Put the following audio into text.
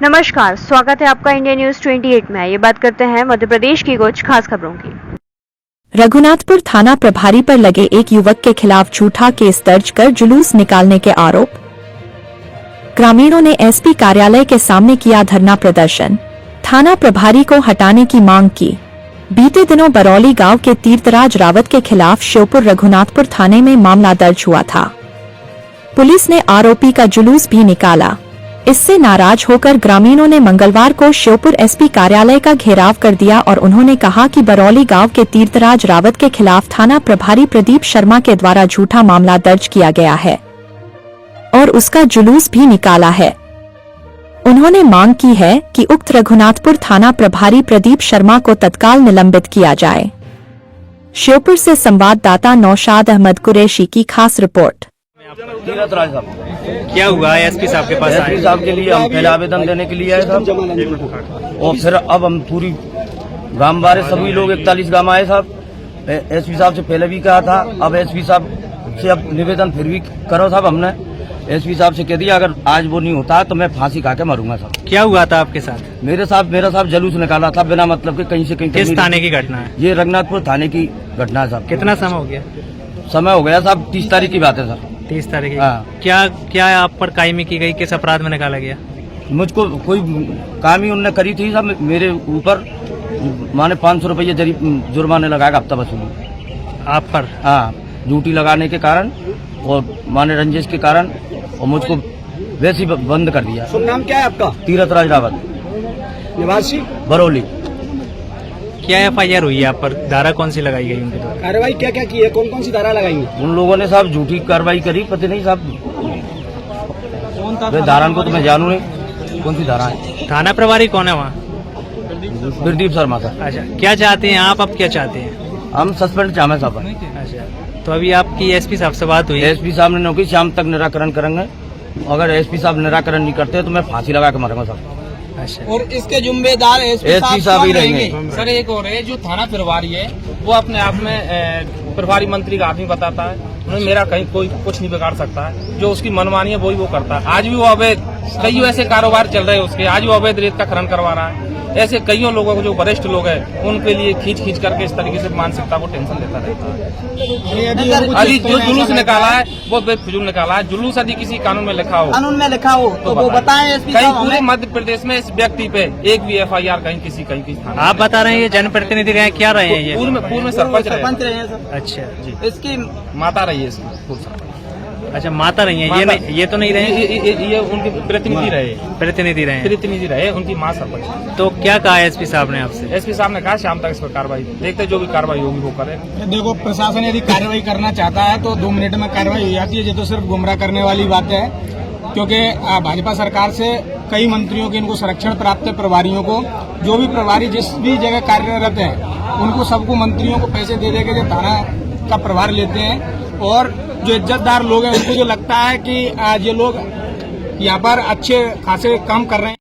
नमस्कार, स्वागत है आपका इंडिया न्यूज 28 में। ये बात करते हैं मध्य प्रदेश की कुछ खास खबरों की। रघुनाथपुर थाना प्रभारी पर लगे एक युवक के खिलाफ झूठा केस दर्ज कर जुलूस निकालने के आरोप। ग्रामीणों ने एसपी कार्यालय के सामने किया धरना प्रदर्शन, थाना प्रभारी को हटाने की मांग की। बीते दिनों बरौली गांव के तीर्थराज रावत के खिलाफ श्योपुर रघुनाथपुर थाने में मामला दर्ज हुआ था। पुलिस ने आरोपी का जुलूस भी निकाला। इससे नाराज होकर ग्रामीणों ने मंगलवार को श्योपुर एसपी कार्यालय का घेराव कर दिया और उन्होंने कहा कि बरौली गांव के तीर्थराज रावत के खिलाफ थाना प्रभारी प्रदीप शर्मा के द्वारा झूठा मामला दर्ज किया गया है और उसका जुलूस भी निकाला है। उन्होंने मांग की है कि उक्त रघुनाथपुर थाना प्रभारी प्रदीप शर्मा को तत्काल निलंबित किया जाए। श्योपुर से संवाददाता नौशाद अहमद कुरैशी की खास रिपोर्ट। तीर्थराज साहब, क्या हुआ एसपी साहब के पास आए? एसपी साहब के लिए हम पहले आवेदन देने के लिए आए साहब, और फिर अब हम पूरी गांव वाले सभी लोग 41 गांव आए साहब। एसपी साहब से पहले भी कहा था, अब एसपी साहब से अब निवेदन फिर भी करो साहब। हमने एसपी साहब से कह दिया अगर आज वो नहीं होता तो मैं फांसी खा के मरूंगा साहब। क्या हुआ था आपके साथ? मेरा साहब जुलूस निकाला था बिना मतलब के, कहीं से कहीं। किस थाने की घटना है? ये रघुनाथपुर थाने की घटना है साहब। कितना समय हो गया? समय हो गया साहब 30 तारीख की बात है सर। 30 तारीख की। हाँ। क्या आप पर कायमी की गई, किस अपराध में निकाला गया? मुझको कोई काम ही उनने करी थी साहब मेरे ऊपर, माने 500 रुपये जुर्माने लगाएगा हफ्ता वसूली आप पर? हाँ, ड्यूटी लगाने के कारण और माने रंजिश के कारण, और मुझको वैसे ही बंद कर दिया। शुभ नाम क्या है आपका? तीर्थराज रावत, निवासी बरौली। क्या एफआईआर हुई है आप पर? धारा कौन सी लगाई गई उनके द्वारा? कार्रवाई क्या क्या की है, कौन कौन सी धारा लगाई है? उन लोगों ने साहब झूठी कार्रवाई करी, पता नहीं साहब धारा को तो मैं जानू नहीं कौन सी धारा है। थाना प्रभारी कौन है वहाँ? प्रदीप शर्मा सर। अच्छा, क्या चाहते हैं आप? अब क्या चाहते हैं? हम सस्पेंड चाहे साहब। अच्छा, तो अभी आपकी एसपी साहब से बात हुई? एसपी साहब ने नौकरी शाम तक निराकरण करेंगे, अगर एसपी साहब निराकरण नहीं करते तो मैं फांसी लगा के मरूंगा साहब। अच्छा, और इसके जिम्मेदार एसपी साहब ही रहेंगे। सर एक और है, जो थाना प्रभारी है वो अपने आप में प्रभारी मंत्री का आदमी बताता है, उन्हें मेरा कहीं कोई कुछ नहीं बिगाड़ सकता है। जो उसकी मनमानी है वही वो करता है। आज भी वो अवैध कई ऐसे कारोबार चल रहे हैं उसके, आज वो अवैध रेत का खनन करवा रहा है। ऐसे कईयों लोगों को जो वरिष्ठ लोग हैं उनके लिए खींच करके इस तरीके से मानसिकता को टेंशन देता रहता है। अभी जो जुलूस निकाला है वो बेफिजूल निकाला है। जुलूस यदि किसी कानून में लिखा हो तो वो बताएं। कहीं पूरे मध्य प्रदेश में इस व्यक्ति पे एक भी एफआईआर कहीं किसी थाना। आप बता रहे हैं ये जनप्रतिनिधि रहे, क्या रहे हैं ये? पूर्व में सरपंच रहे हैं सर। अच्छा जी, इसकी माता रही है इसकी। अच्छा, माता रही है ये तो नहीं रहे? ये उनके प्रतिनिधि रहे, उनकी माँ सरपंच। तो क्या कहा एसपी साहब ने आपसे? एसपी साहब ने कहा शाम तक इस पर कार्रवाई देखते, जो भी कार्रवाई होगी वो करें। देखो, प्रशासन यदि कार्रवाई करना चाहता है तो 2 मिनट में कार्रवाई हो जाती है। ये तो सिर्फ गुमराह करने वाली बात है, क्योंकि भाजपा सरकार से कई मंत्रियों के इनको संरक्षण प्राप्त है। प्रभारियों को, जो भी प्रभारी जिस भी जगह कार्यरत है उनको सबको मंत्रियों को पैसे दे के जो थाना का प्रभार लेते हैं, और जो इज्जतदार लोग हैं उनको जो लगता है कि ये लोग यहाँ पर अच्छे खासे काम कर रहे हैं।